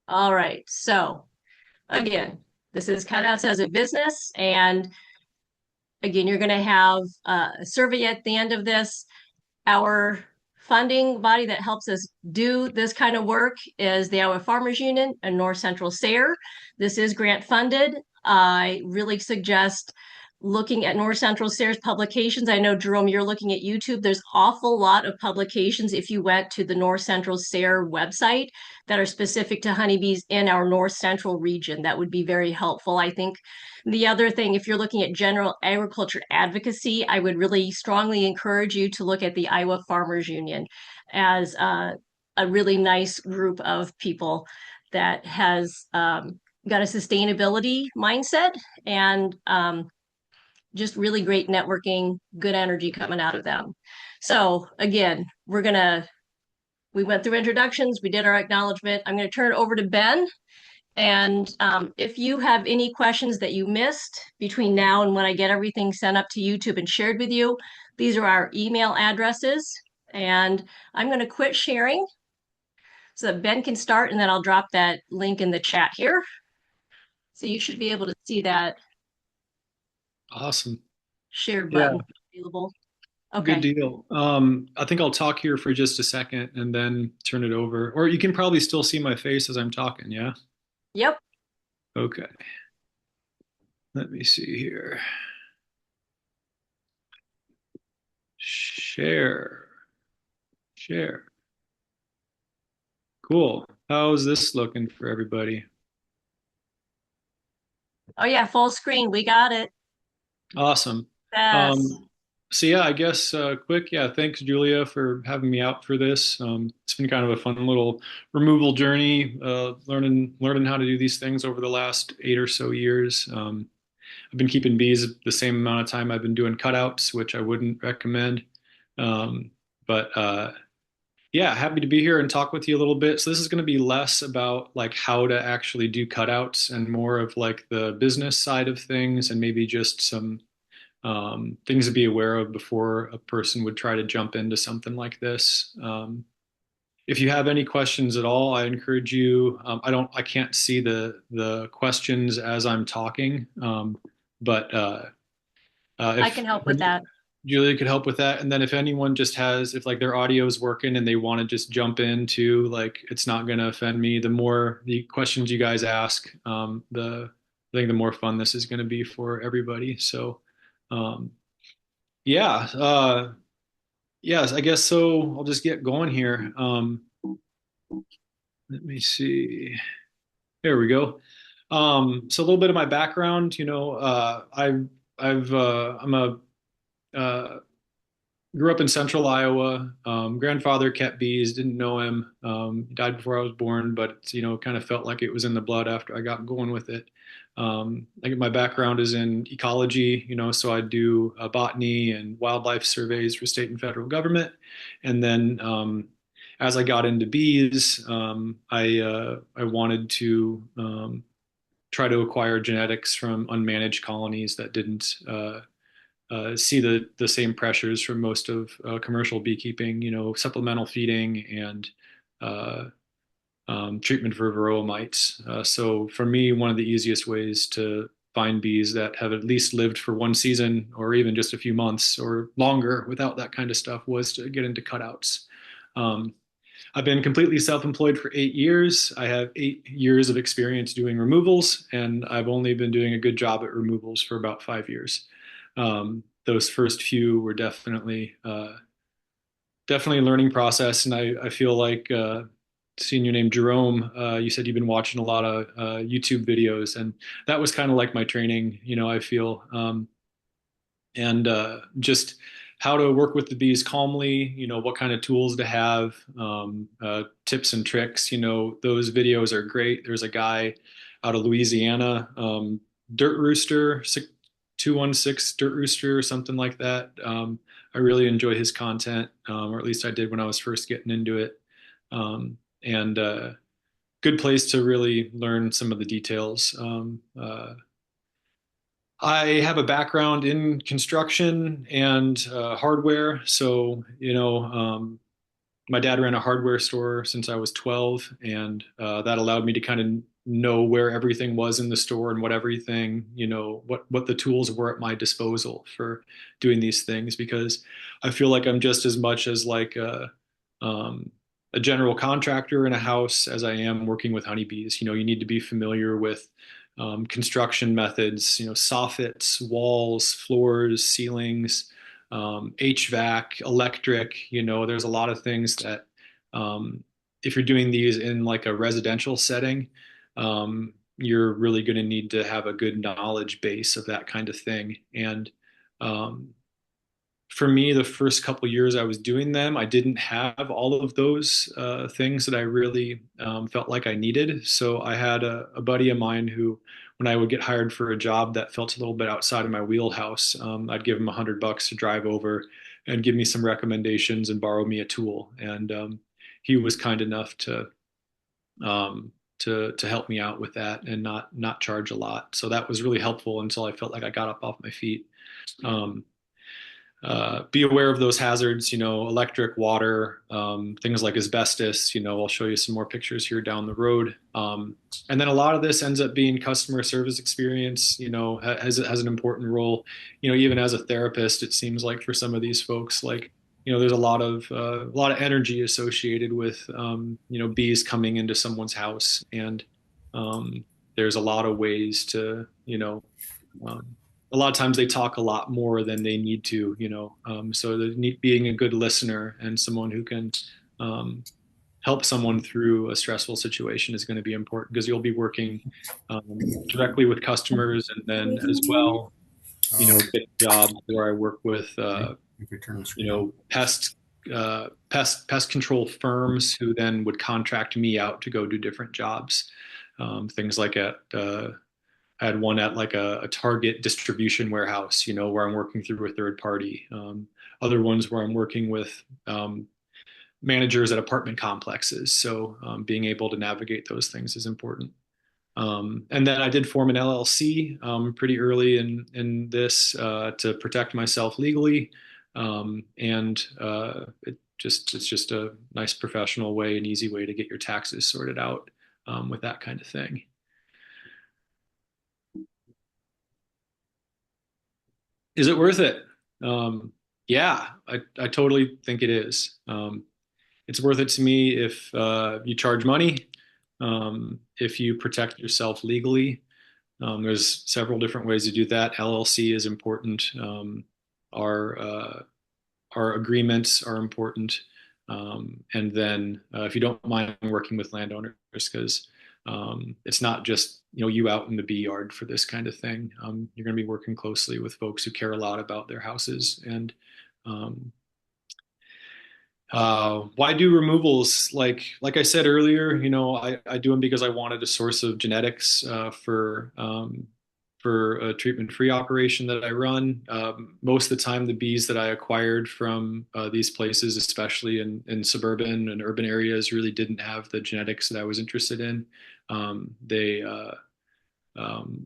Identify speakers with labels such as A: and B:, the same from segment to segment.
A: All right. So again, this is Cutouts as a business. And again, you're going to have a survey at the end of this. Our funding body that helps us do this kind of work is the Iowa Farmers Union and North Central SARE. This is grant funded. I really suggest looking at North Central SARE's publications. I know, Jerome, you're looking at YouTube. There's awful lot of publications if you went to the North Central SARE website that are specific to honeybees in our North Central region. That would be very helpful. I think the other thing, if you're looking at general agriculture advocacy, I would really strongly encourage you to look at the Iowa Farmers Union as a really nice group of people that has got a sustainability mindset and just really great networking, good energy coming out of them. So again, we went through introductions, we did our acknowledgement. I'm going to turn it over to Ben. And if you have any questions that you missed between now and when I get everything sent up to YouTube and shared with you, these are our email addresses. And I'm going to quit sharing so that Ben can start, and then I'll drop that link in the chat here. So you should be able to see that
B: Awesome.
A: share
B: Yeah,
A: button available.
B: good
A: Okay.
B: deal. I think I'll talk here for just a second and then turn it over. Or you can probably still see my face as I'm talking, yeah?
A: Yep.
B: Okay. Let me see here. Share. Share. Cool. How's this looking for everybody?
A: Oh yeah, full screen. We got it.
B: Awesome.
A: Yes.
B: So yeah, I guess quick, yeah, thanks Julia for having me out for this. It's been kind of a fun little removal journey, learning how to do these things over the last 8 or so years. I've been keeping bees the same amount of time I've been doing cutouts, which I wouldn't recommend. Um, but yeah, happy to be here and talk with you a little bit. So this is going to be less about like how to actually do cutouts and more of like the business side of things and maybe just some things to be aware of before a person would try to jump into something like this. If you have any questions at all, I encourage you. I can't see the questions as I'm talking, but
A: I
B: if
A: can help with that.
B: Julia could help with that, and then if anyone just has, if like their audio is working and they want to just jump into, like, it's not going to offend me. The more the questions you guys ask, I think the more fun this is going to be for everybody. So. Um, Yeah, yes, I guess so. I'll just get going here. Let me see. There we go. So a little bit of my background, I'm a uh, grew up in central Iowa. Grandfather kept bees, didn't know him. He died before I was born, but kind of felt like it was in the blood after I got going with it. I get my background is in ecology, so I do botany and wildlife surveys for state and federal government. And then as I got into bees, I wanted to try to acquire genetics from unmanaged colonies that didn't see the same pressures from most of commercial beekeeping, supplemental feeding and uh, treatment for varroa mites. So for me, one of the easiest ways to find bees that have at least lived for one season or even just a few months or longer without that kind of stuff was to get into cutouts. Um, I've been completely self-employed for 8 years. I have 8 years of experience doing removals, and I've only been doing a good job at removals for about 5 years. Those first few were definitely a learning process, and I feel like seeing your name Jerome, you said you've been watching a lot of YouTube videos, and that was kind of like my training. I feel and just how to work with the bees calmly, what kind of tools to have, tips and tricks. Those videos are great. There's a guy out of Louisiana, Dirt Rooster, 216 Dirt Rooster, or something like that. I really enjoy his content, or at least I did when I was first getting into it. And good place to really learn some of the details. I have a background in construction and hardware, so my dad ran a hardware store since I was 12, and that allowed me to kind of know where everything was in the store and what everything, what the tools were at my disposal for doing these things. Because I feel like I'm just as much as like a general contractor in a house as I am working with honeybees. You need to be familiar with construction methods, soffits, walls, floors, ceilings, HVAC, electric. There's a lot of things that if you're doing these in like a residential setting, you're really going to need to have a good knowledge base of that kind of thing. And um, for me, the first couple years I was doing them, I didn't have all of those things that I really felt like I needed. So I had a buddy of mine who, when I would get hired for a job that felt a little bit outside of my wheelhouse, I'd give him $100 to drive over and give me some recommendations and borrow me a tool. And he was kind enough to help me out with that and not charge a lot. So that was really helpful until I felt like I got up off my feet. Um, be aware of those hazards, electric, water, things like asbestos. I'll show you some more pictures here down the road. And then a lot of this ends up being customer service experience, has an important role. Even as a therapist, it seems like for some of these folks, like, there's a lot of energy associated with, bees coming into someone's house, and there's a lot of ways to, um, a lot of times they talk a lot more than they need to, so being a good listener and someone who can um, help someone through a stressful situation is going to be important, because you'll be working directly with customers, and then as well, get jobs where I work with,
C: If you turn the screen on.
B: pest control firms who then would contract me out to go do different jobs. Things like I had one at like a Target distribution warehouse, where I'm working through a third party. Other ones where I'm working with managers at apartment complexes. So being able to navigate those things is important. And then I did form an LLC pretty early in this to protect myself legally. And it's just a nice professional way, an easy way to get your taxes sorted out with that kind of thing. Is it worth it? Yeah, I totally think it is. It's worth it to me if you charge money, if you protect yourself legally. There's several different ways to do that. LLC is important. Our our agreements are important. And then if you don't mind working with landowners, because it's not just you out in the bee yard for this kind of thing. You're going to be working closely with folks who care a lot about their houses. And um, why do removals? Like I said earlier, I do them because I wanted a source of genetics for a treatment-free operation that I run. Most of the time, the bees that I acquired from these places, especially in suburban and urban areas, really didn't have the genetics that I was interested in. They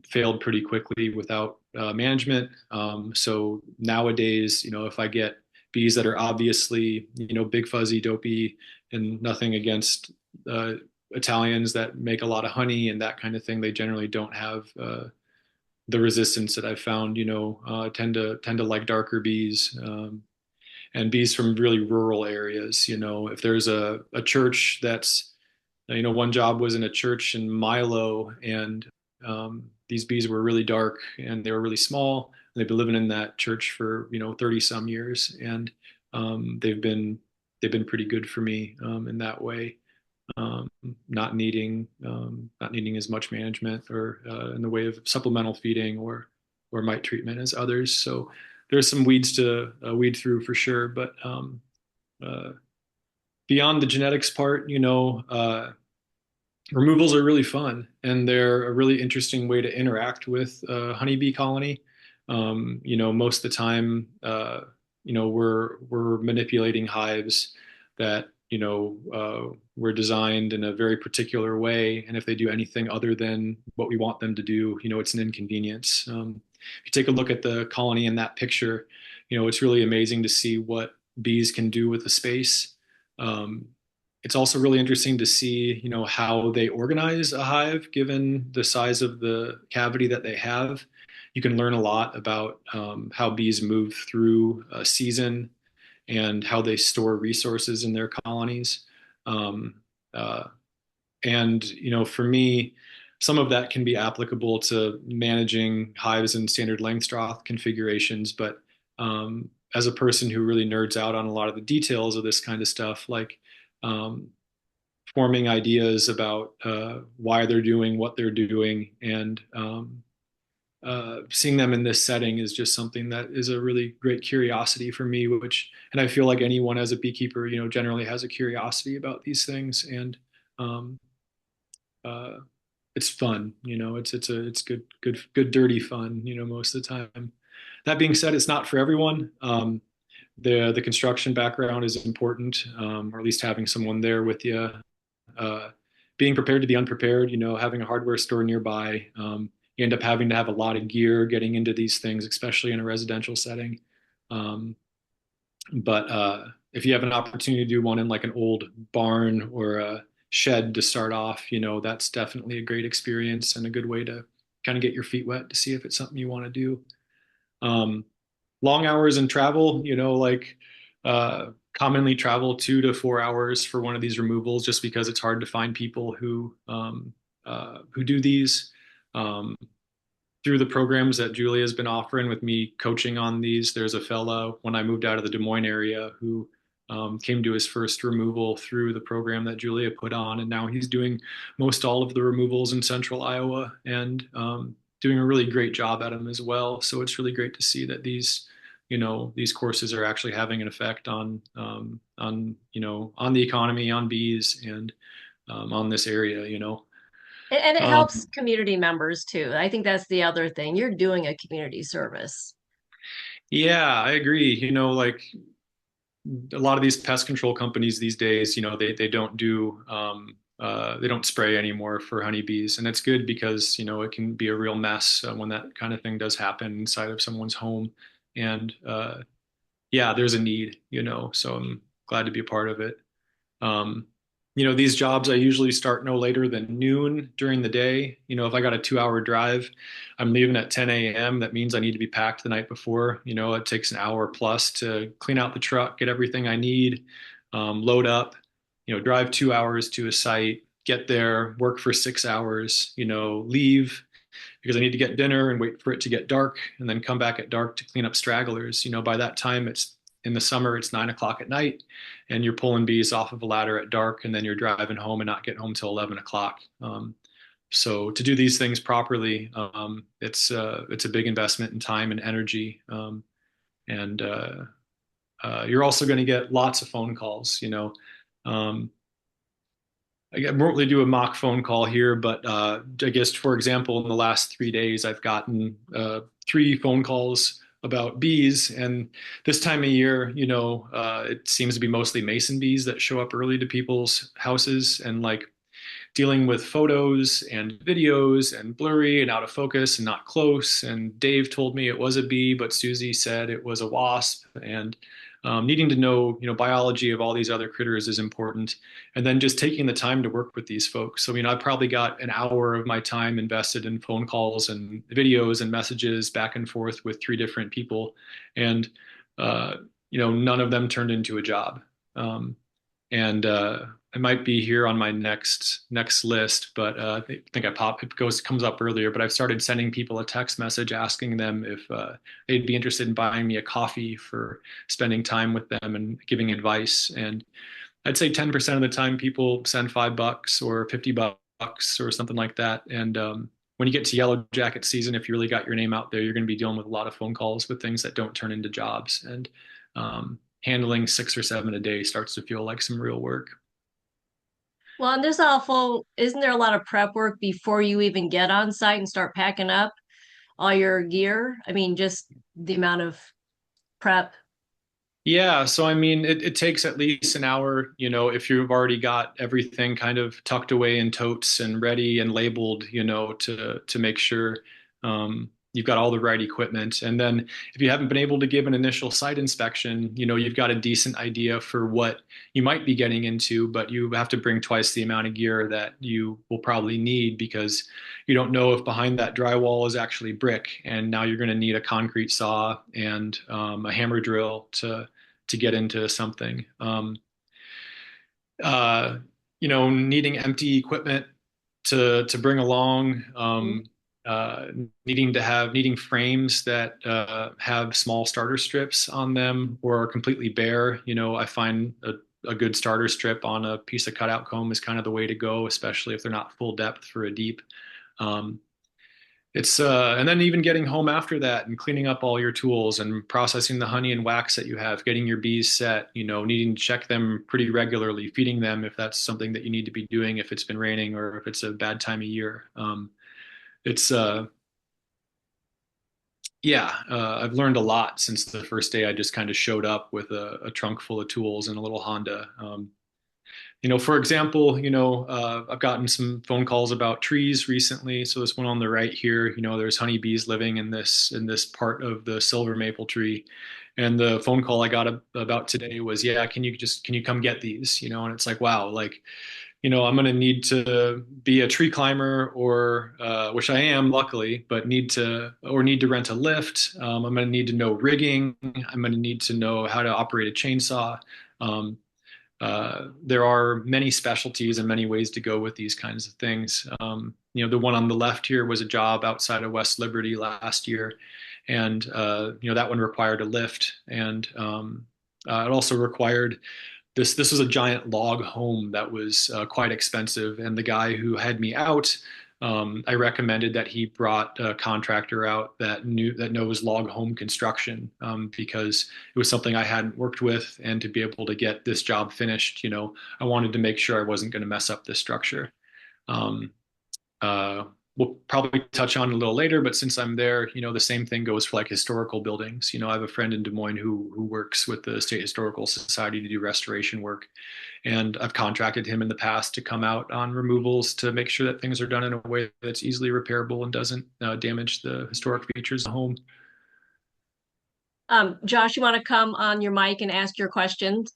B: failed pretty quickly without management. So nowadays, if I get bees that are obviously, big fuzzy, dopey, and nothing against uh, Italians that make a lot of honey and that kind of thing, they generally don't have the resistance that I've found. Tend to like darker bees. And bees from really rural areas. If there's a church that's, one job was in a church in Milo, and these bees were really dark and they were really small. And they've been living in that church for 30 some years, and they've been pretty good for me in that way. Um, not needing as much management or in the way of supplemental feeding or mite treatment as others. So there's some weeds to weed through for sure, but uh, beyond the genetics part, removals are really fun, and they're a really interesting way to interact with a honeybee colony. Most of the time, we're manipulating hives that were designed in a very particular way, and if they do anything other than what we want them to do, it's an inconvenience. If you take a look at the colony in that picture, it's really amazing to see what bees can do with the space. Um, it's also really interesting to see, how they organize a hive given the size of the cavity that they have. You can learn a lot about how bees move through a season and how they store resources in their colonies. Um, uh, and, for me, some of that can be applicable to managing hives in standard Langstroth configurations. But as a person who really nerds out on a lot of the details of this kind of stuff, like um, forming ideas about why they're doing what they're doing and seeing them in this setting is just something that is a really great curiosity for me, and I feel like anyone as a beekeeper, generally has a curiosity about these things. And um, uh, it's fun, it's good dirty fun, most of the time. That being said, it's not for everyone. The construction background is important, or at least having someone there with you. Uh, Being prepared to be unprepared, having a hardware store nearby. You end up having to have a lot of gear getting into these things, especially in a residential setting. Um, but if you have an opportunity to do one in like an old barn or a shed to start off, that's definitely a great experience and a good way to kind of get your feet wet to see if it's something you want to do. Um, Long hours in travel, like commonly travel 2 to 4 hours for one of these removals, just because it's hard to find people who do these. Um, Through the programs that Julia has been offering with me coaching on these, there's a fellow when I moved out of the Des Moines area who came to his first removal through the program that Julia put on, and now he's doing most all of the removals in central Iowa and doing a really great job at them as well. So it's really great to see that these courses are actually having an effect on the economy, on bees, and on this area.
A: And it
B: Um,
A: helps community members too. I think that's the other thing. You're doing a community service.
B: yeah, I agree. Like a lot of these pest control companies these days, they don't spray anymore for honeybees, and it's good because it can be a real mess when that kind of thing does happen inside of someone's home, and yeah, there's a need, so I'm glad to be a part of it. Um, these jobs I usually start no later than noon during the day. If I got a 2 hour drive, I'm leaving at 10 a.m. That means I need to be packed the night before. It takes an hour plus to clean out the truck, get everything I need, load up, drive 2 hours to a site, get there, work for 6 hours, leave because I need to get dinner and wait for it to get dark and then come back at dark to clean up stragglers. By that time, it's in the summer, it's 9 o'clock at night and you're pulling bees off of a ladder at dark and then you're driving home and not getting home till 11 o'clock. So to do these things properly, it's a big investment in time and energy. And You're also going to get lots of phone calls, um, I won't really do a mock phone call here, but I guess, for example, in the last 3 days, I've gotten 3 phone calls about bees. And this time of year, it seems to be mostly mason bees that show up early to people's houses. And like dealing with photos and videos and blurry and out of focus and not close. And Dave told me it was a bee, but Susie said it was a wasp. And needing to know, biology of all these other critters is important. And then just taking the time to work with these folks. So, I probably got an hour of my time invested in phone calls and videos and messages back and forth with 3 different people. And, uh, none of them turned into a job. And It might be here on my next list, but I think comes up earlier. But I've started sending people a text message asking them if they'd be interested in buying me a coffee for spending time with them and giving advice. And I'd say 10% of the time people send $5 or $50 or something like that. And when you get to yellow jacket season, if you really got your name out there, you're going to be dealing with a lot of phone calls with things that don't turn into jobs. And handling 6 or 7 a day starts to feel like some real work.
A: Well, and there's awful, isn't there a lot of prep work before you even get on site and start packing up all your gear? I mean, just the amount of prep.
B: Yeah, so I mean, it takes at least an hour, if you've already got everything kind of tucked away in totes and ready and labeled, to make sure. you've got all the right equipment. And then if you haven't been able to give an initial site inspection, you've got a decent idea for what you might be getting into, but you have to bring twice the amount of gear that you will probably need because you don't know if behind that drywall is actually brick. And now you're going to need a concrete saw and a hammer drill to get into something. Uh, Needing empty equipment to bring along, uh, needing frames that have small starter strips on them or are completely bare. I find a good starter strip on a piece of cutout comb is kind of the way to go, especially if they're not full depth for a deep. Um, and then even getting home after that and cleaning up all your tools and processing the honey and wax that you have, getting your bees set, needing to check them pretty regularly, feeding them if that's something that you need to be doing if it's been raining or if it's a bad time of year. It's Yeah, I've learned a lot since the first day I just kind of showed up with a trunk full of tools and a little Honda. For example, I've gotten some phone calls about trees recently. So this one on the right here, there's honeybees living in this part of the silver maple tree. And the phone call I got about today was, yeah, can you come get these? And it's like, wow, like, I'm going to need to be a tree climber or, which I am luckily, but need to rent a lift. I'm going to need to know rigging. I'm going to need to know how to operate a chainsaw. Um, there are many specialties and many ways to go with these kinds of things. The one on the left here was a job outside of West Liberty last year, and that one required a lift, and it also required this. This was a giant log home that was quite expensive, and the guy who had me out. I recommended that he brought a contractor out that knows log home construction because it was something I hadn't worked with, and to be able to get this job finished, I wanted to make sure I wasn't going to mess up the structure. Um, uh, we'll probably touch on it a little later, but since I'm there, the same thing goes for like historical buildings. I have a friend in Des Moines who works with the State Historical Society to do restoration work. And I've contracted him in the past to come out on removals to make sure that things are done in a way that's easily repairable and doesn't damage the historic features of the home.
A: Josh, you want to come on your mic and ask your questions?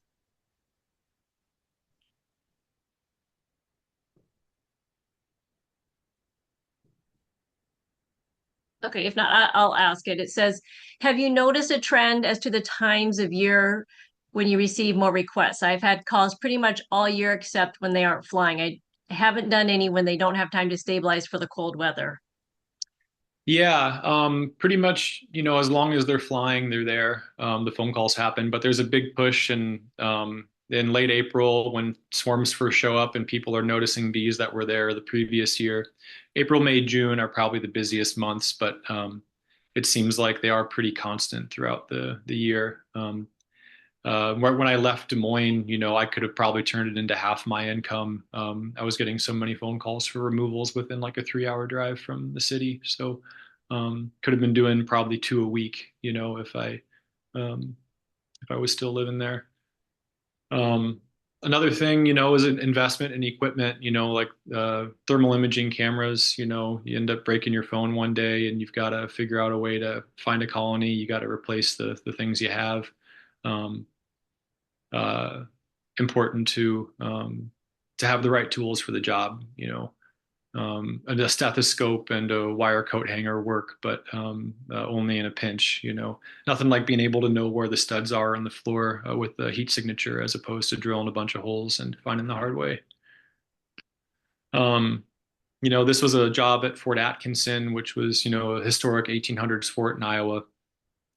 A: Okay, if not, I'll ask it. It says, have you noticed a trend as to the times of year when you receive more requests? I've had calls pretty much all year except when they aren't flying. I haven't done any when they don't have time to stabilize for the cold weather.
B: Yeah, pretty much, as long as they're flying, they're there. The phone calls happen, but there's a big push in late April when swarms first show up and people are noticing bees that were there the previous year. April, May, June are probably the busiest months, but it seems like they are pretty constant throughout the year. When I left Des Moines, I could have probably turned it into half my income. I was getting so many phone calls for removals within like a 3-hour drive from the city. So could have been doing probably 2 a week, um, if I was still living there. Another thing, is an investment in equipment, like thermal imaging cameras. You end up breaking your phone one day and you've got to figure out a way to find a colony. You got to replace the things you have. Um, uh, Important to have the right tools for the job. And a stethoscope and a wire coat hanger work, but only in a pinch. Nothing like being able to know where the studs are on the floor with the heat signature, as opposed to drilling a bunch of holes and finding the hard way. Um, this was a job at Fort Atkinson, which was, a historic 1800s fort in Iowa,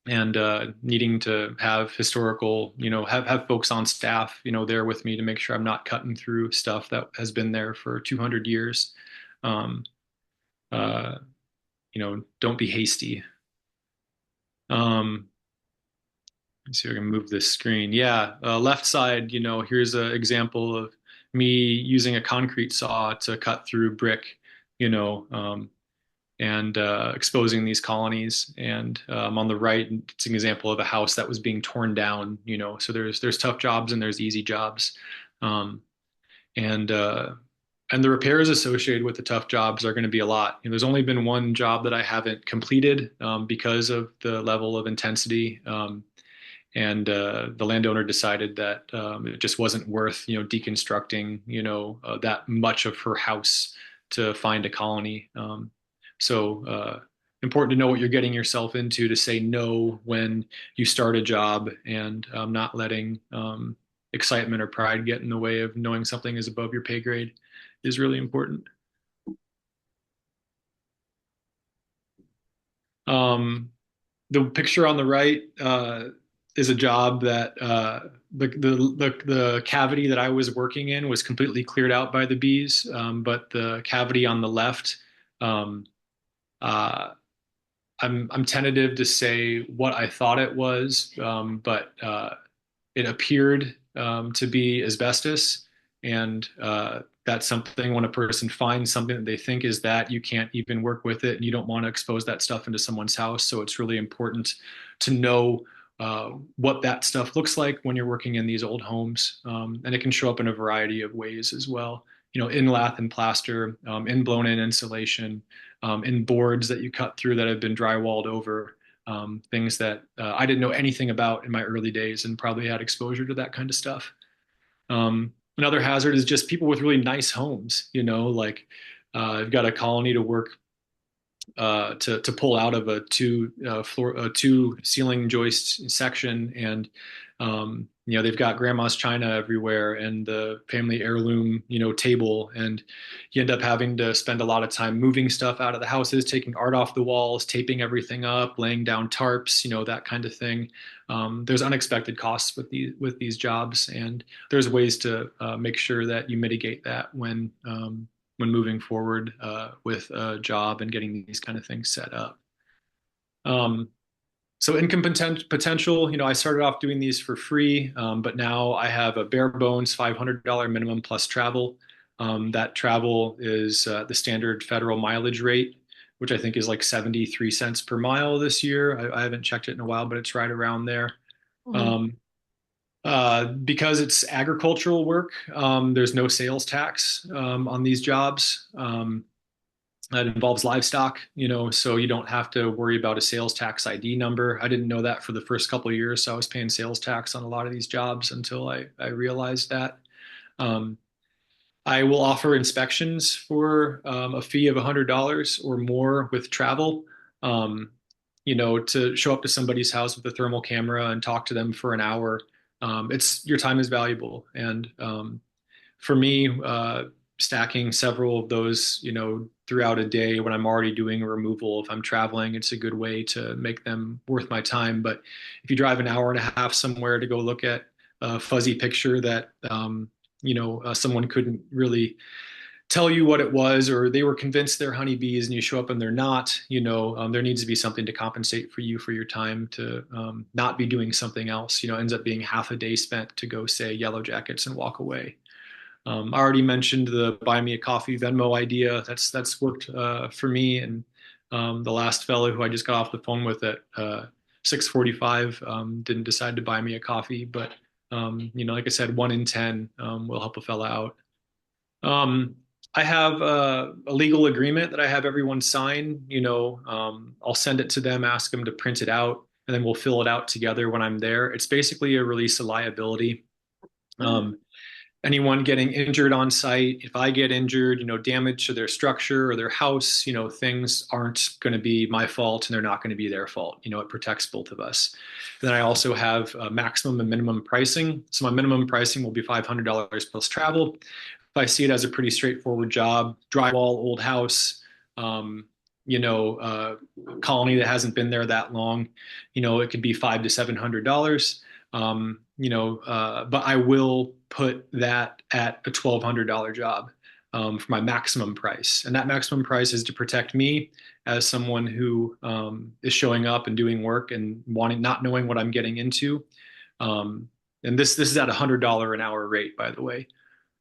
B: and needing to have historical, have folks on staff, there with me to make sure I'm not cutting through stuff that has been there for 200 years. Um, uh, don't be hasty. Um, let's see if I can move this screen. Yeah, left side, here's an example of me using a concrete saw to cut through brick, you know, um, and exposing these colonies. And on the right, it's an example of a house that was being torn down. So there's tough jobs and there's easy jobs. Um, and And the repairs associated with the tough jobs are going to be a lot. There's only been one job that I haven't completed because of the level of intensity. And the landowner decided that it just wasn't worth, deconstructing, that much of her house to find a colony. So important to know what you're getting yourself into, to say no when you start a job, and not letting excitement or pride get in the way of knowing something is above your pay grade is really important. Um, the picture on the right is a job that the cavity that I was working in was completely cleared out by the bees, but the cavity on the left, um, uh, I'm tentative to say what I thought it was, but it appeared to be asbestos, and that's something, when a person finds something that they think is that, you can't even work with it, and you don't want to expose that stuff into someone's house. So it's really important to know what that stuff looks like when you're working in these old homes, and it can show up in a variety of ways as well. In lath and plaster, in blown-in insulation, in boards that you cut through that have been drywalled over. Things that I didn't know anything about in my early days, and probably had exposure to that kind of stuff. Another hazard is just people with really nice homes, like I've got a colony to work to pull out of a two ceiling joist section, and they've got grandma's china everywhere, and the family heirloom table, and you end up having to spend a lot of time moving stuff out of the houses, taking art off the walls, taping everything up, laying down tarps, that kind of thing. There's unexpected costs with these jobs, and there's ways to make sure that you mitigate that when moving forward with a job and getting these kind of things set up. So income potential, I started off doing these for free, but now I have a bare bones $500 minimum plus travel. That travel is the standard federal mileage rate, which I think is like 73 cents per mile this year. I haven't checked it in a while, but it's right around there.
A: Mhm.
B: Because it's agricultural work, there's no sales tax on these jobs. That involves livestock, so you don't have to worry about a sales tax ID number. I didn't know that for the first couple of years, so I was paying sales tax on a lot of these jobs until I realized that. Um, I will offer inspections for a fee of $100 or more with travel. Um, to show up to somebody's house with a thermal camera and talk to them for an hour. It's your time is valuable, and for me, stacking several of those, throughout a day when I'm already doing a removal, if I'm traveling, it's a good way to make them worth my time. But if you drive an hour and a half somewhere to go look at a fuzzy picture that, someone couldn't really tell you what it was, or they were convinced they're honeybees and you show up and they're not, there needs to be something to compensate for you for your time to not be doing something else. Ends up being half a day spent to go say Yellow Jackets and walk away. I already mentioned the buy me a coffee Venmo idea. That's worked for me, and the last fellow who I just got off the phone with at 6:45 didn't decide to buy me a coffee, but like I said, 1 in 10 will help a fella out. Um, I have a legal agreement that I have everyone sign. I'll send it to them, ask them to print it out, and then we'll fill it out together when I'm there. It's basically a release of liability. Um, Anyone getting injured on site, if I get injured, damage to their structure or their house, things aren't going to be my fault, and they're not going to be their fault. It protects both of us. Then I also have maximum and minimum pricing. So my minimum pricing will be $500 plus travel. If I see it as a pretty straightforward job, drywall, old house, um, colony that hasn't been there that long, it could be $500 to $700. But I will put that at a $1,200 job for my maximum price. And that maximum price is to protect me as someone who is showing up and doing work and not knowing what I'm getting into. And this is at $100 an hour rate, by the way.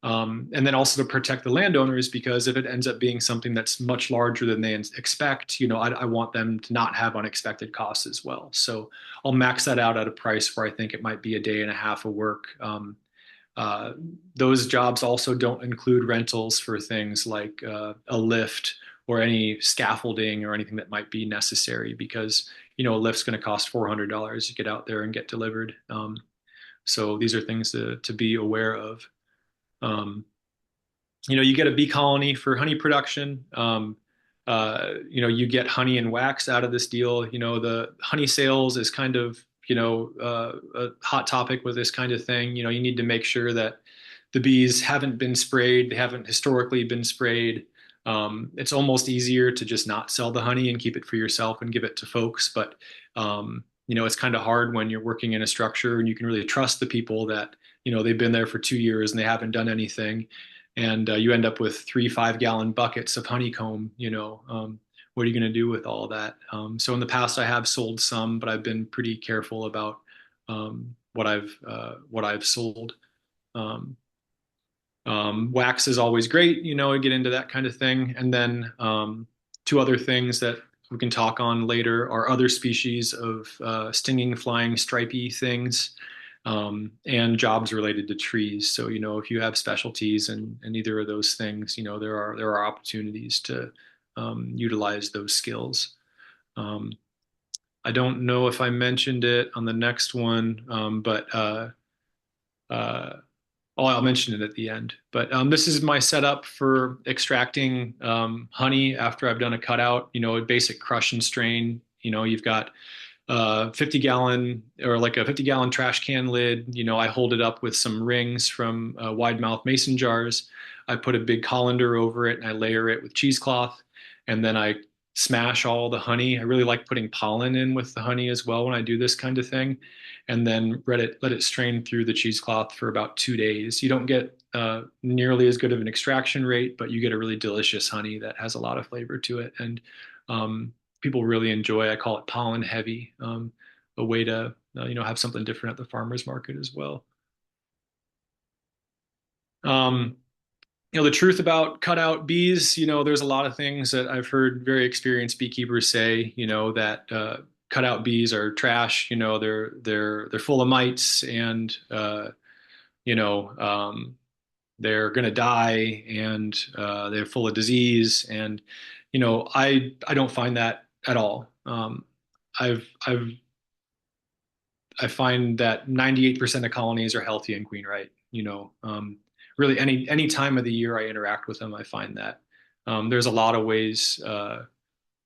B: And then also to protect the landowners, because if it ends up being something that's much larger than they expect, I want them to not have unexpected costs as well. So I'll max that out at a price where I think it might be a day and a half of work, uh, those jobs also don't include rentals for things like a lift or any scaffolding or anything that might be necessary because, a lift's going to cost $400 to get out there and get delivered. So these are things to be aware of. Um, you get a bee colony for honey production. You get honey and wax out of this deal. The honey sales is kind of, a hot topic with this kind of thing. You need to make sure that the bees haven't been sprayed. They haven't historically been sprayed. It's almost easier to just not sell the honey and keep it for yourself and give it to folks. But, it's kind of hard when you're working in a structure and you can really trust the people that, they've been there for 2 years and they haven't done anything. And you end up with 3 5-gallon buckets of honeycomb. What are you going to do with all of that? So in the past, I have sold some, but I've been pretty careful about what I've sold. Um, Wax is always great, I get into that kind of thing. And then two other things that we can talk on later are other species of stinging, flying, stripy things, and jobs related to trees. So, if you have specialties in either of those things, there are opportunities to utilize those skills. Um, I don't know if I mentioned it on the next one, but uh, oh, I'll mention it at the end. But this is my setup for extracting honey after I've done a cutout. A basic crush and strain. You've got 50-gallon or like a 50-gallon trash can lid. I hold it up with some rings from wide mouth mason jars. I put a big colander over it and I layer it with cheesecloth. And then I smash all the honey. I really like putting pollen in with the honey as well when I do this kind of thing. And then let it strain through the cheesecloth for about 2 days. You don't get nearly as good of an extraction rate, but you get a really delicious honey that has a lot of flavor to it. And people really enjoy. I call it pollen heavy, a way to have something different at the farmers market as well. Um, the truth about cutout bees, there's a lot of things that I've heard very experienced beekeepers say, that cutout bees are trash. They're full of mites and you know they're going to die and they're full of disease. And I don't find that at all. I've I find that 98% of colonies are healthy and queen right. Really any time of the year I interact with them, I find that there's a lot of ways, a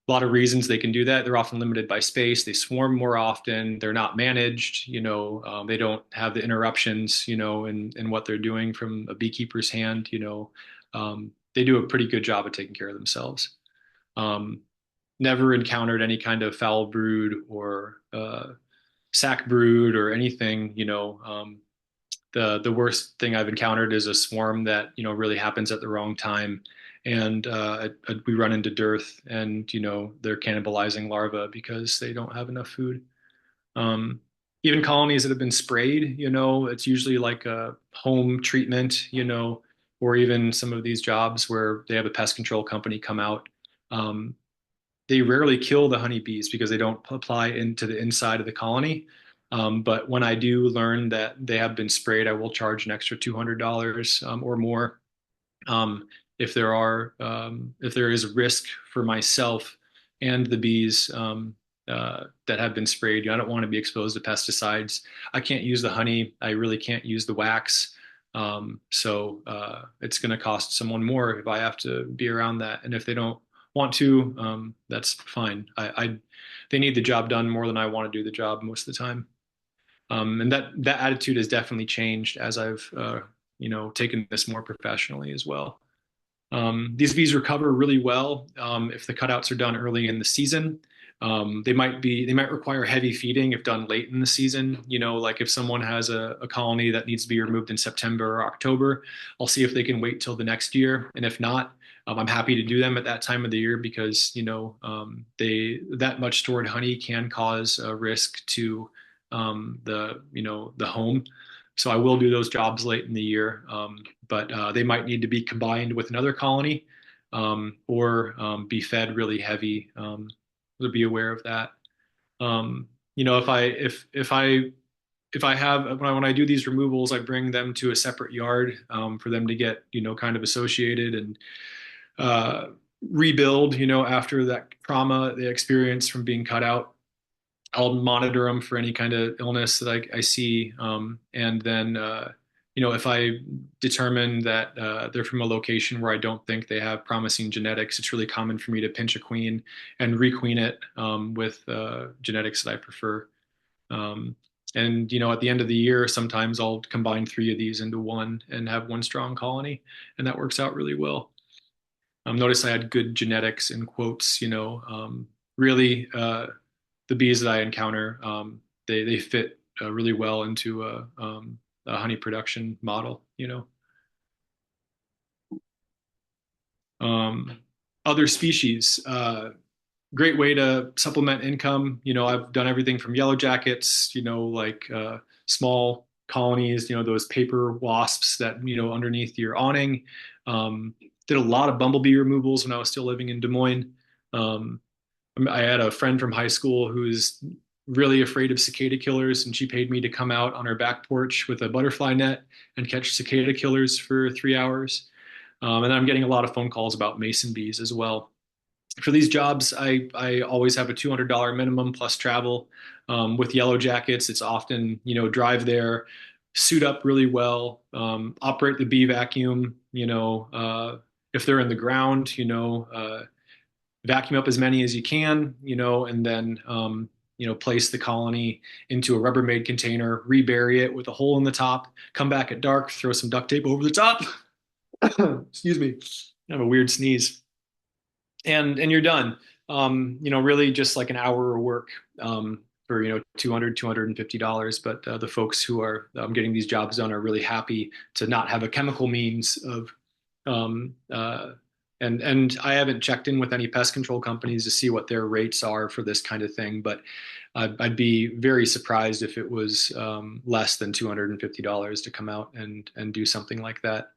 B: lot of reasons they can do that. They're often limited by space. They swarm more often. They're not managed. They don't have the interruptions. In what they're doing from a beekeeper's hand. They do a pretty good job of taking care of themselves. Um, Never encountered any kind of foul brood or sack brood or anything. The worst thing I've encountered is a swarm that really happens at the wrong time, and we run into dearth, and they're cannibalizing larvae because they don't have enough food. Um, Even colonies that have been sprayed, it's usually like a home treatment, or even some of these jobs where they have a pest control company come out. Um, they rarely kill the honeybees because they don't apply into the inside of the colony. But when I do learn that they have been sprayed, I will charge an extra $200 or more. Um, if there is a risk for myself and the bees that have been sprayed, I don't want to be exposed to pesticides. I can't use the honey. I really can't use the wax. So it's going to cost someone more if I have to be around that. And if they don't want to, that's fine. They need the job done more than I want to do the job most of the time. And that attitude has definitely changed as I've taken this more professionally as well. These bees recover really well if the cutouts are done early in the season. They might require heavy feeding if done late in the season. Like if someone has a colony that needs to be removed in September or October, I'll see if they can wait till the next year. And if not, I'm happy to do them at that time of the year because that much stored honey can cause a risk to the home. So I will do those jobs late in the year, but they might need to be combined with another colony or be fed really heavy. To be aware of that. If I if I have when I do these removals, I bring them to a separate yard for them to get kind of associated and uh, rebuild after that trauma they experience from being cut out. I'll monitor them for any kind of illness that I see, and then if I determine that they're from a location where I don't think they have promising genetics, it's really common for me to pinch a queen and requeen it with genetics that I prefer. Um, and at the end of the year, sometimes I'll combine three of these into one and have one strong colony, and that works out really well. Notice I had good genetics in quotes. Really, the bees that I encounter, they fit really well into a honey production model. Um, Other species. Great way to supplement income. I've done everything from yellow jackets, like small colonies, those paper wasps that, underneath your awning. Did a lot of bumblebee removals when I was still living in Des Moines. Um, I had a friend from high school who's really afraid of cicada killers, and she paid me to come out on her back porch with a butterfly net and catch cicada killers for 3 hours. And I'm getting a lot of phone calls about mason bees as well. For these jobs, I always have a $200 minimum plus travel. With yellow jackets, it's often, drive there, suit up really well, operate the bee vacuum, if they're in the ground, vacuum up as many as you can, and then, place the colony into a Rubbermaid container, rebury it with a hole in the top, come back at dark, throw some duct tape over the top. Excuse me. I have a weird sneeze. And you're done. Really just like an hour of work for $250. But the folks who are getting these jobs done are really happy to not have a chemical means of um, uh, and I haven't checked in with any pest control companies to see what their rates are for this kind of thing, but I'd be very surprised if it was less than $250 to come out and do something like that.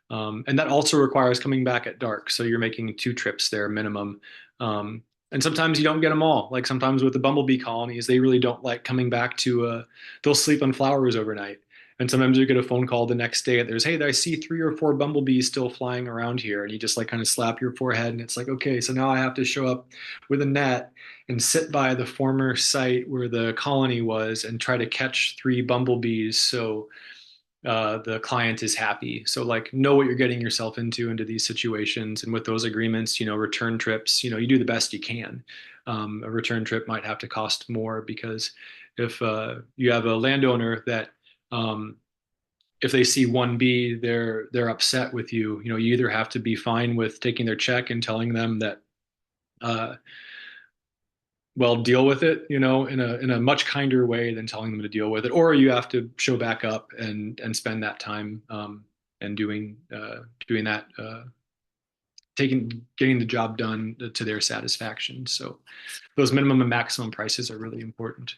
B: And that also requires coming back at dark, so you're making 2 trips there minimum. Um, and sometimes you don't get them all. Like sometimes with the bumblebee colonies, they really don't like coming back to. They'll sleep on flowers overnight. And sometimes you get a phone call the next day. There's, hey, I see 3 or 4 bumblebees still flying around here. And you just like kind of slap your forehead. And it's like, okay, so now I have to show up with a net and sit by the former site where the colony was and try to catch 3 bumblebees. So the client is happy. So like know what you're getting yourself into these situations. And with those agreements, return trips, you do the best you can. A return trip might have to cost more because if you have a landowner that um, if they see one bee, they're upset with you. You either have to be fine with taking their check and telling them that, uh, well, deal with it, in a much kinder way than telling them to deal with it, or you have to show back up and spend that time and doing that, getting the job done to their satisfaction. So those minimum and maximum prices are really important.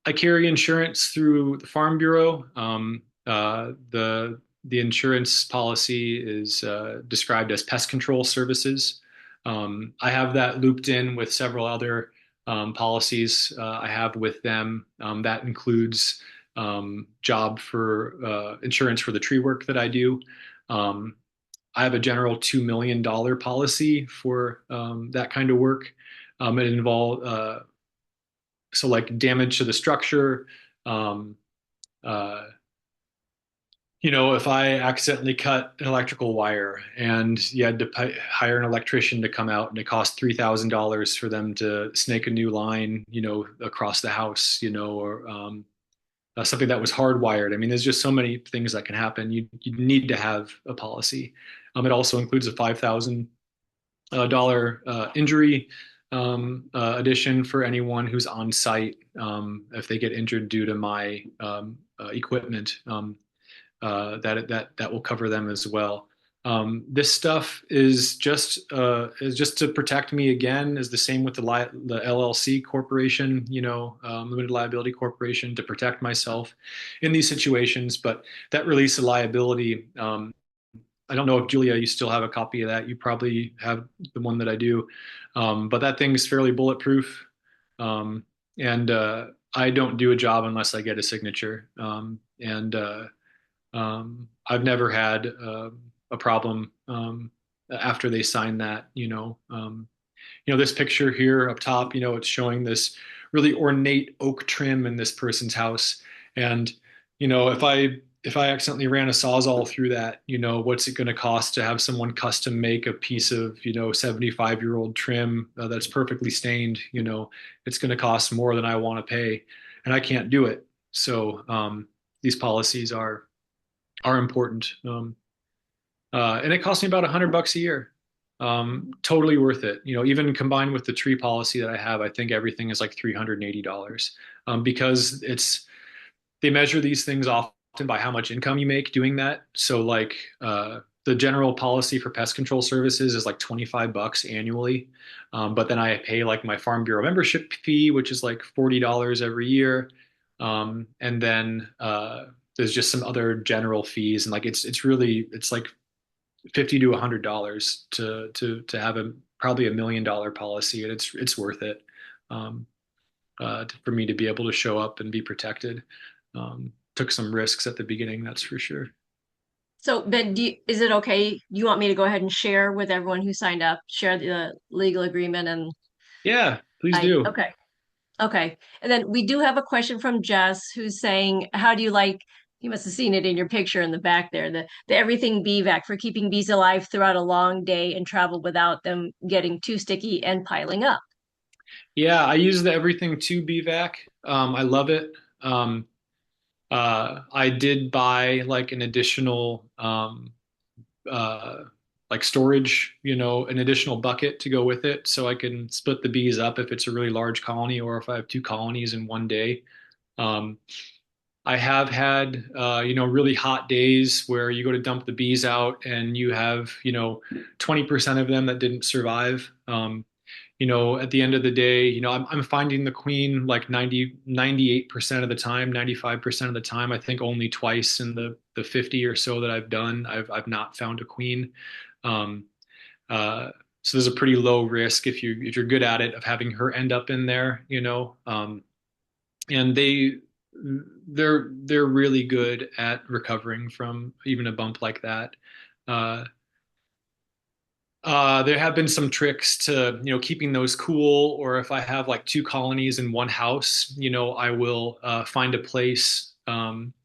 B: I carry insurance through the Farm Bureau. The insurance policy is described as pest control services. I have that looped in with several other policies I have with them. That includes job for insurance for the tree work that I do. Um, I have a general $2 million policy for that kind of work. It involves so like damage to the structure. Um, uh, if I accidentally cut an electrical wire and you had to hire an electrician to come out and it cost $3,000 for them to snake a new line, across the house, or something that was hardwired. I mean, there's just so many things that can happen. You need to have a policy. It also includes a $5,000 injury addition for anyone who's on site if they get injured due to my equipment. That will cover them as well. This stuff is just to protect me again. Is the same with the LLC corporation, limited liability corporation, to protect myself in these situations. But that release of liability, I don't know if Julia, you still have a copy of that. You probably have the one that I do, but that thing's fairly bulletproof. And I don't do a job unless I get a signature. And I've never had a problem after they sign that, this picture here up top, it's showing this really ornate oak trim in this person's house. And, if I accidentally ran a Sawzall through that, what's it going to cost to have someone custom make a piece of, 75-year-old trim that's perfectly stained, it's going to cost more than I want to pay, and I can't do it. So these policies are important. And it costs me about $100 a year. Totally worth it. Even combined with the tree policy that I have, I think everything is like $380. Because they measure these things often by how much income you make doing that. So like the general policy for pest control services is like $25 annually. But then I pay like my Farm Bureau membership fee, which is like $40 every year. And then there's just some other general fees, and like it's like $50 to $100 to have probably $1 million policy, and it's worth it for me to be able to show up and be protected. Took some risks at the beginning, that's for sure.
A: So, Ben, is it okay? You want me to go ahead and share with everyone who signed up, share the legal agreement and
B: Yeah, please do.
A: okay. Okay. And then we do have a question from Jess who's saying, how do you like, you must have seen it in your picture in the back there, the everything bee vac for keeping bees alive throughout a long day and travel without them getting too sticky and piling up.
B: Yeah, I use the everything to BVAC. I love it. I did buy like an additional uh, like storage, an additional bucket to go with it, so I can split the bees up if it's a really large colony or if I have two colonies in one day. Um, I have had, really hot days where you go to dump the bees out and you have, 20% of them that didn't survive. At the end of the day, I'm finding the queen like 98% of the time, 95% of the time. I think only twice in the 50 or so that I've done, I've not found a queen. Um, so there's a pretty low risk if you're good at it of having her end up in there, and they're really good at recovering from even a bump like that. Uh, there have been some tricks to, keeping those cool, or if I have like two colonies in one house, I will find a place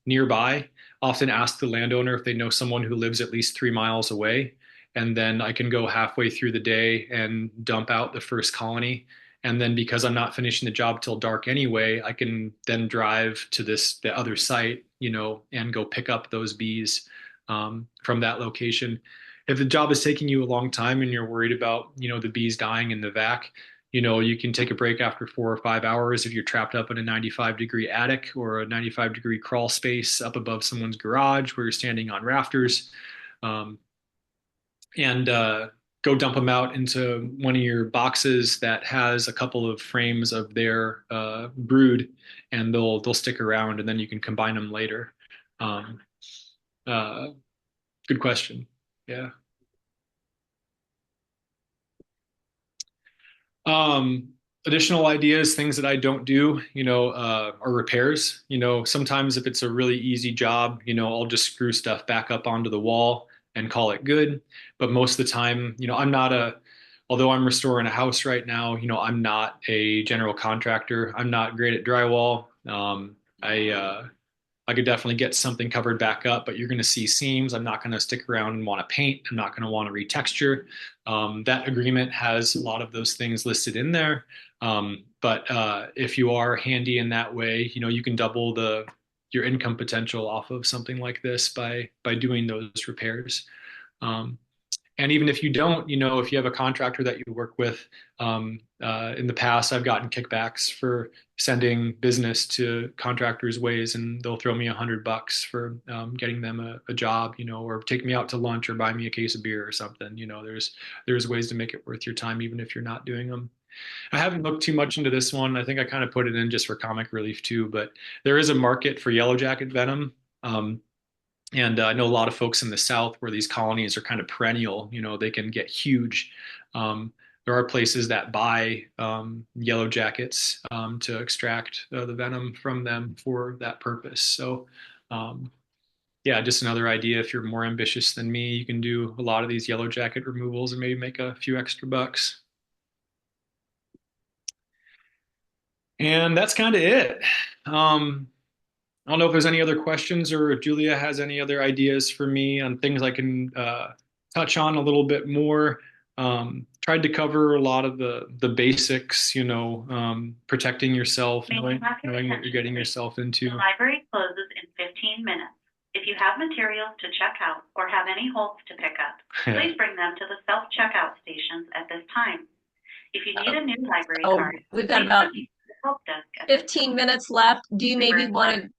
B: nearby, often ask the landowner if they know someone who lives at least 3 miles away. And then I can go halfway through the day and dump out the first colony. And then because I'm not finishing the job till dark anyway, I can then drive to the other site, and go pick up those bees from that location. If the job is taking you a long time and you're worried about, the bees dying in the vac, you can take a break after 4 or 5 hours if you're trapped up in a 95-degree attic or a 95-degree crawl space up above someone's garage where you're standing on rafters, um, and go dump them out into one of your boxes that has a couple of frames of their brood, and they'll stick around, and then you can combine them later. Um, uh, Good question. Yeah. Um, Additional ideas, things that I don't do, are repairs. Sometimes if it's a really easy job, I'll just screw stuff back up onto the wall and call it good. But most of the time, although I'm restoring a house right now, I'm not a general contractor. I'm not great at drywall. I could definitely get something covered back up, but you're going to see seams. I'm not going to stick around and want to paint. I'm not going to want to retexture. That agreement has a lot of those things listed in there. But if you are handy in that way, you can double your income potential off of something like this by doing those repairs. Um, and even if you don't, if you have a contractor that you work with, in the past, I've gotten kickbacks for sending business to contractors' ways, and they'll throw me $100 for getting them a job, or take me out to lunch or buy me a case of beer or something. There's ways to make it worth your time, even if you're not doing them. I haven't looked too much into this one. I think I kind of put it in just for comic relief too, but there is a market for yellow jacket venom. And I know a lot of folks in the South where these colonies are kind of perennial, they can get huge. there are places that buy yellow jackets to extract the venom from them for that purpose. So, um, yeah, just another idea. If you're more ambitious than me, you can do a lot of these yellow jacket removals and maybe make a few extra bucks. And that's kind of it. I don't know if there's any other questions or if Julia has any other ideas for me on things I can touch on a little bit more. Tried to cover a lot of the basics, protecting yourself, knowing what you're getting yourself into.
D: The library closes in 15 minutes. If you have materials to check out or have any holds to pick up, please bring them to the self-checkout stations at this time. If you need a new library card,
A: we've got about
D: help desk
A: 15 minutes left. Do you maybe want to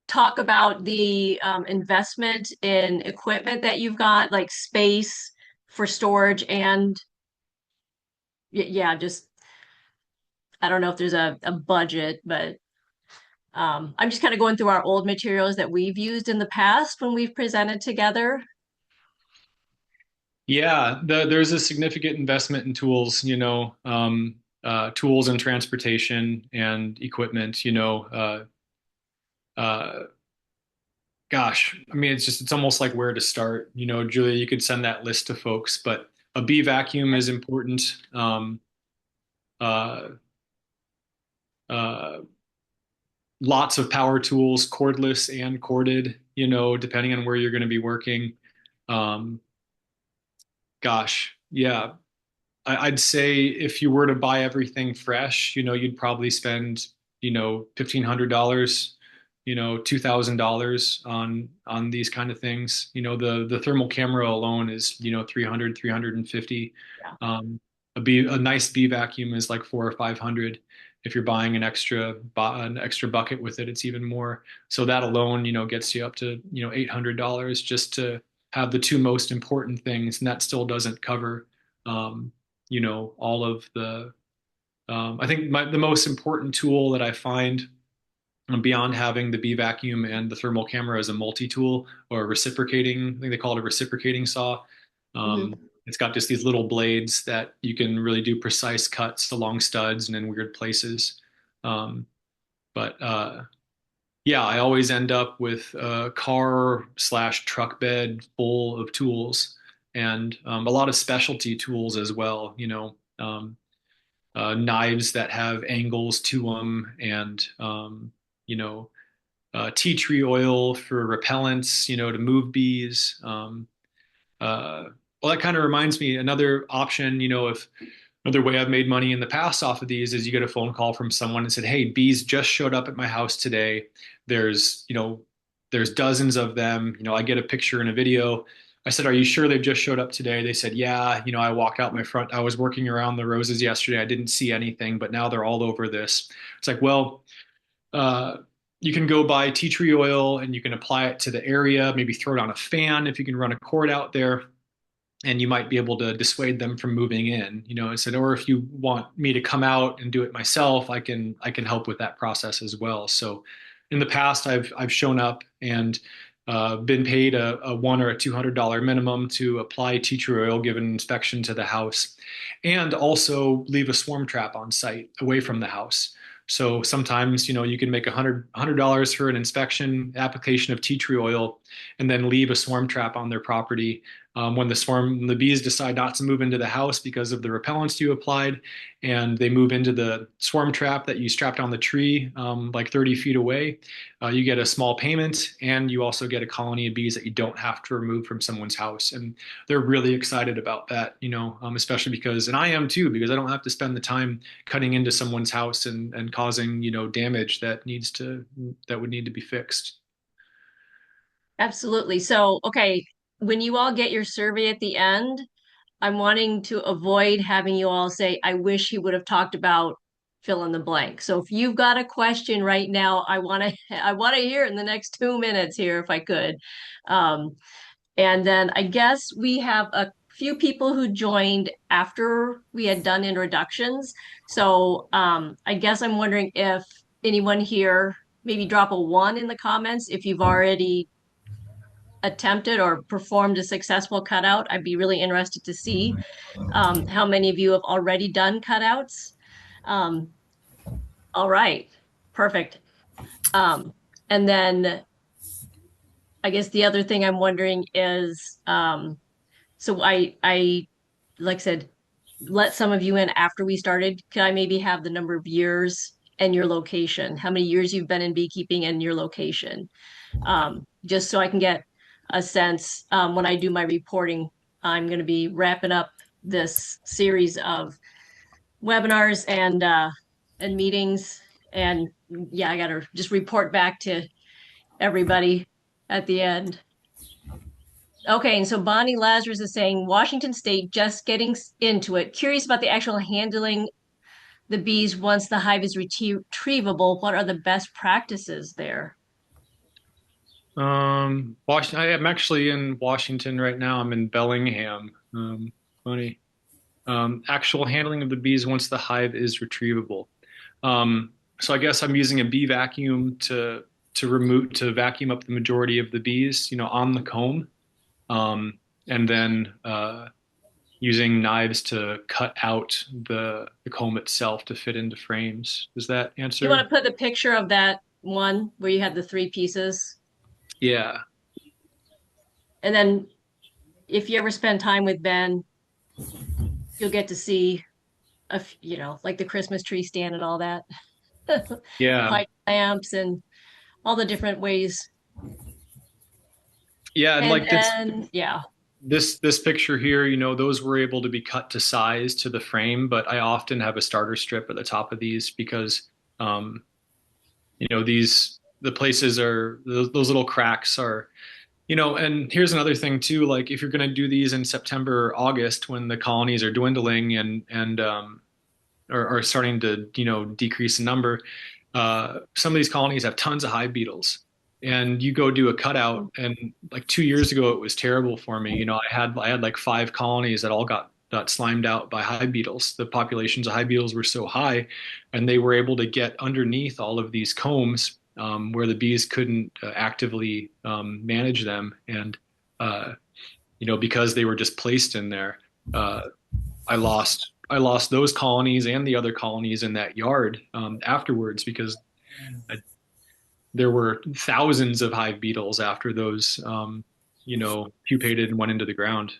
A: talk about the investment in equipment that you've got, like space for storage and yeah, just I don't know if there's a budget, but I'm just kind of going through our old materials that we've used in the past when we've presented together.
B: Yeah, there's a significant investment in tools, tools and transportation and equipment, uh, gosh, I mean, it's almost like where to start. Julia, you could send that list to folks, but a bee vacuum is important. Uh, uh, Lots of power tools, cordless and corded, depending on where you're going to be working. Um, Gosh, yeah, I'd say if you were to buy everything fresh, you'd probably spend, $1,500, $2,000 on these kind of things. The thermal camera alone is, 300, 350.
A: Yeah.
B: A nice bee vacuum is like 400 or 500. If you're buying an extra bucket with it, it's even more. So that alone, gets you up to, $800 just to have the two most important things, and that still doesn't cover, all of the. I think the most important tool that I find beyond having the bee vacuum and the thermal camera is a multi-tool or a reciprocating. I think they call it a reciprocating saw.
A: Mhm.
B: It's got just these little blades that you can really do precise cuts along studs and in weird places. But yeah, I always end up with a car/truck bed full of tools and a lot of specialty tools as well, knives that have angles to them and, you know, tea tree oil for repellents, to move bees. Well, that kind of reminds me, another option, if another way I've made money in the past off of these is you get a phone call from someone and said, "Hey, bees just showed up at my house today. There's, you know, there's dozens of them. I get a picture and a video." I said, "Are you sure they've just showed up today?" They said, "Yeah, I walked out my front. I was working around the roses yesterday. I didn't see anything, but now they're all over this." It's like, well, uh, you can go buy tea tree oil and you can apply it to the area, maybe throw it on a fan if you can run a cord out there, and you might be able to dissuade them from moving in. I said, or if you want me to come out and do it myself, I can help with that process as well. So in the past, I've shown up and been paid a $100 or $200 minimum to apply tea tree oil, give an inspection to the house, and also leave a swarm trap on site away from the house. So sometimes, you can make $100 for an inspection, application of tea tree oil, and then leave a swarm trap on their property. When the bees decide not to move into the house because of the repellents you applied, and they move into the swarm trap that you strapped on the tree, like 30 feet away, you get a small payment, and you also get a colony of bees that you don't have to remove from someone's house. And they're really excited about that, especially because, and I am too, because I don't have to spend the time cutting into someone's house and causing, damage that would need to be fixed.
A: Absolutely. So, okay, when you all get your survey at the end, I'm wanting to avoid having you all say, "I wish he would have talked about fill in the blank." So if you've got a question right now, I want to I want to hear it in the next 2 minutes here if I could. Um, and then I guess we have a few people who joined after we had done introductions. So I guess I'm wondering if anyone here maybe drop a one in the comments if you've already attempted or performed a successful cutout. I'd be really interested to see how many of you have already done cutouts. Um, all right, perfect. And then I guess the other thing I'm wondering is, so I, like I said, let some of you in after we started. Could I maybe have the number of years and your location? How many years you've been in beekeeping and your location? Just so I can get a sense when I do my reporting. I'm going to be wrapping up this series of webinars and meetings, and yeah, I got to just report back to everybody at the end. Okay, and so Bonnie Lazarus is saying Washington State just getting into it. Curious about the actual handling the bees once the hive is retrievable. What are the best practices there?
B: Washington. I am actually in Washington right now. I'm in Bellingham. Funny. Actual handling of the bees once the hive is retrievable. So I guess I'm using a bee vacuum to vacuum up the majority of the bees, on the comb, and then using knives to cut out the comb itself to fit into frames. Does that answer?
A: You want to put the picture of that one where you had the three pieces?
B: Yeah.
A: And then if you ever spend time with Ben, you'll get to see like the Christmas tree stand and all that.
B: Yeah.
A: Pipe lamps and all the different ways.
B: Yeah, and like
A: then, yeah.
B: This picture here, those were able to be cut to size to the frame, but I often have a starter strip at the top of these because the places are those little cracks are, and here's another thing too, like if you're going to do these in September or August when the colonies are dwindling and are starting to, decrease in number, some of these colonies have tons of hive beetles. And you go do a cutout, and like 2 years ago, it was terrible for me. I had like 5 colonies that all got slimed out by hive beetles. The populations of hive beetles were so high, and they were able to get underneath all of these combs where the bees couldn't actively manage them. And because they were just placed in there, I lost those colonies and the other colonies in that yard afterwards because there were thousands of hive beetles after those, pupated and went into the ground.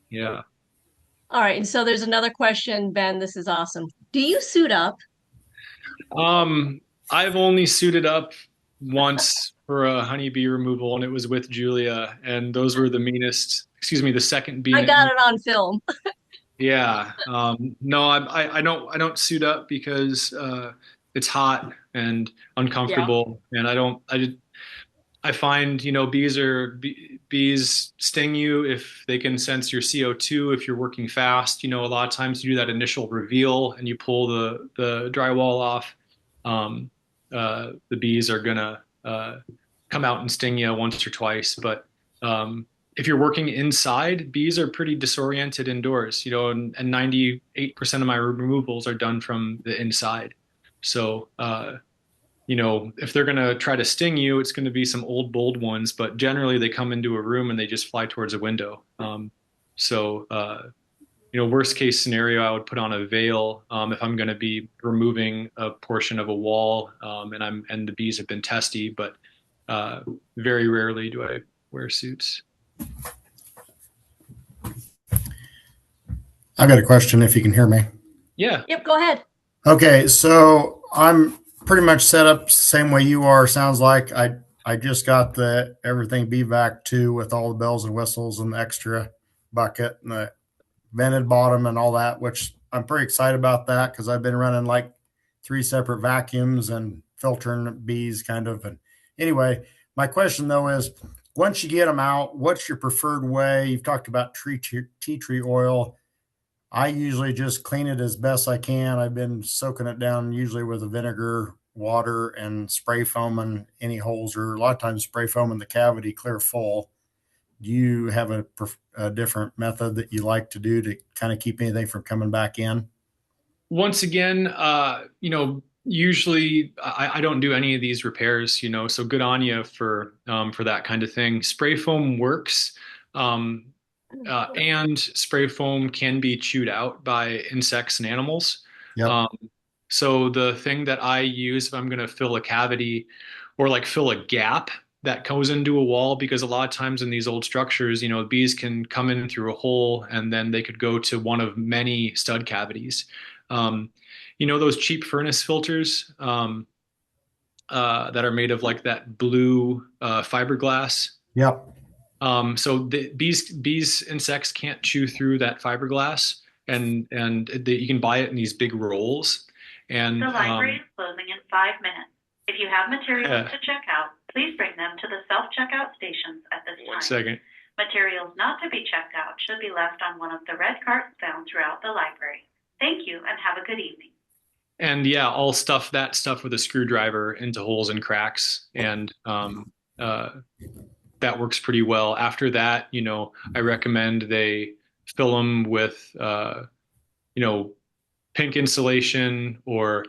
B: Yeah.
A: All right. And so there's another question, Ben. This is awesome. Do you suit up?
B: I've only suited up once for a honeybee removal, and it was with Julia, and those were the meanest. Excuse me, the second bee.
A: I got it on film.
B: Yeah. No, I don't suit up because it's hot and uncomfortable, and I find, bees sting you if they can sense your CO2 if you're working fast. A lot of times you do that initial reveal and you pull the drywall off. The bees are gonna come out and sting you once or twice, but if you're working inside, bees are pretty disoriented indoors, and 98% of my removals are done from the inside. So, if they're going to try to sting you, it's going to be some old, bold ones, but generally they come into a room and they just fly towards a window. Worst case scenario, I would put on a veil if I'm going to be removing a portion of a wall, and the bees have been testy, but very rarely do I wear suits.
C: I've got a question if you can hear me.
B: Yeah.
A: Yep, go ahead.
C: Okay, so I'm pretty much set up the same way you are. Sounds like I just got the everything BVAC 2 with all the bells and whistles and the extra bucket and the vented bottom and all that, which I'm pretty excited about that because I've been running like 3 separate vacuums and filtering bees kind of. And anyway, my question though is, once you get them out, what's your preferred way? You've talked about tea tree oil. I usually just clean it as best I can. I've been soaking it down usually with a vinegar, water, and spray foaming any holes, or a lot of times spray foaming the cavity clear full. Do you have a different method that you like to do to kind of keep anything from coming back in?
B: Once again, Usually I don't do any of these repairs, so good on you for that kind of thing. Spray foam works. Um, and spray foam can be chewed out by insects and animals.
C: Yep.
B: Um, so the thing that I use if I'm going to fill a cavity or like fill a gap that goes into a wall, because a lot of times in these old structures, bees can come in through a hole and then they could go to one of many stud cavities. Um, those cheap furnace filters that are made of like that blue fiberglass.
C: Yep.
B: So the bees insects can't chew through that fiberglass, and you can buy it in these big rolls. And
D: The library is closing in 5 minutes. If you have materials to check out, please bring them to the self-checkout stations at this time.
B: 1 second.
D: Materials not to be checked out should be left on one of the red carts found throughout the library. Thank you and have a good evening.
B: And yeah, I'll stuff that stuff with a screwdriver into holes and cracks, and that works pretty well. After that, I recommend they fill them with pink insulation, or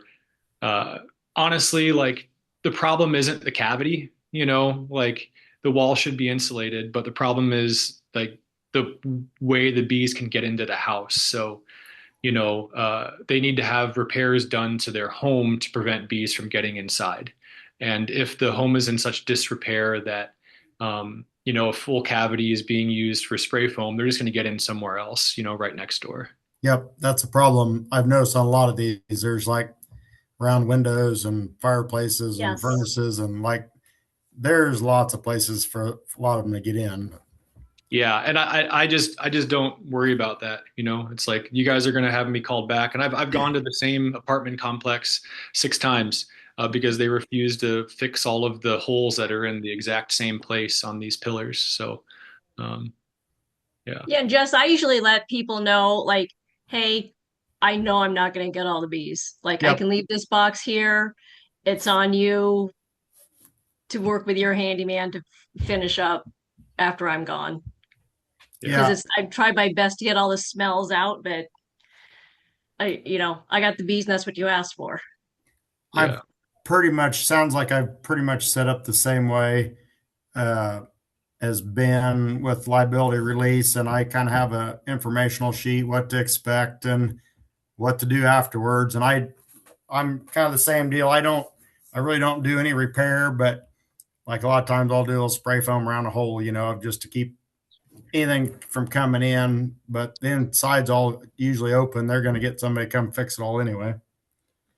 B: honestly, like the problem isn't the cavity, like the wall should be insulated, but the problem is like the way the bees can get into the house. So, they need to have repairs done to their home to prevent bees from getting inside. And if the home is in such disrepair that, a full cavity is being used for spray foam, they're just going to get in somewhere else, right next door.
C: Yep. That's a problem. I've noticed on a lot of these, there's like round windows and fireplaces and
A: Yes.
C: furnaces, and like there's lots of places for a lot of them to get in.
B: Yeah, and I just don't worry about that. It's like you guys are going to have me called back, and I've gone to the same apartment complex 6 times because they refuse to fix all of the holes that are in the exact same place on these pillars. So, yeah.
A: Yeah, and Jess, I usually let people know, like, hey, I know I'm not going to get all the bees. Like, I
C: Yep.
A: can leave this box here. It's on you to work with your handyman to finish up after I'm gone.
C: Yeah.
A: Because I tried my best to get all the smells out, but I got the bees, and that's what you asked for.
B: Yeah.
C: Sounds like I've pretty much set up the same way uh, as Ben with liability release, and I kind of have a informational sheet, what to expect and what to do afterwards. And I'm kind of the same deal. I really don't do any repair, but like a lot of times I'll do a little spray foam around a hole, just to keep anything from coming in. But the inside's all usually open. They're going to get somebody to come fix it all anyway.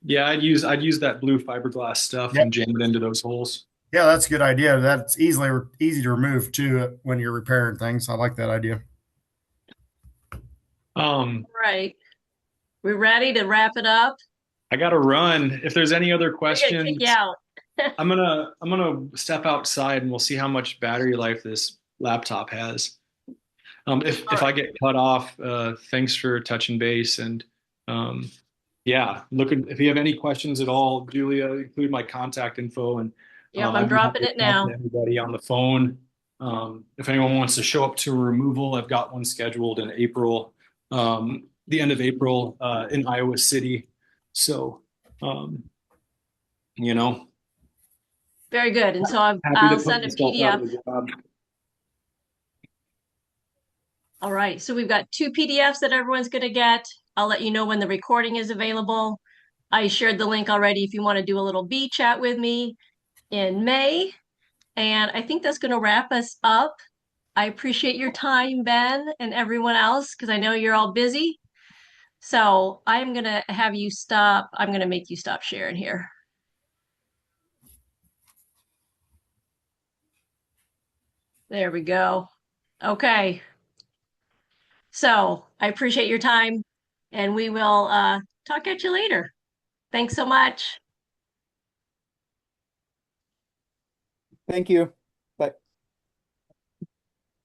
B: Yeah, I'd use that blue fiberglass stuff
C: Yep.
B: and jam it into those holes.
C: Yeah, that's a good idea. That's easy to remove too when you're repairing things. I like that idea.
A: Right. We're ready to wrap it up.
B: I gotta run. If there's any other
A: We're gonna kick
B: questions,
A: you out.
B: I'm gonna step outside and we'll see how much battery life this laptop has. If I get cut off, thanks for touching base, and yeah, if you have any questions at all, Julia, include my contact info, and
A: Yep, I'm
B: I'd be
A: dropping
B: happy
A: it
B: to talk
A: now.
B: to anybody on the phone. If anyone wants to show up to a removal, I've got one scheduled in April, the end of April, in Iowa City. So, you know,
A: Very good. And so
B: happy
A: I'll
B: to put
A: send a
B: myself out
A: PDF.
B: of the job.
A: All right. So we've got 2 PDFs that everyone's going to get. I'll let you know when the recording is available. I shared the link already if you want to do a little bee chat with me in May. And I think that's going to wrap us up. I appreciate your time, Ben, and everyone else, because I know you're all busy. So I'm going to have you stop. I'm going to make you stop sharing here. There we go. Okay. So I appreciate your time, and we will talk at you later. Thanks so much.
E: Thank you.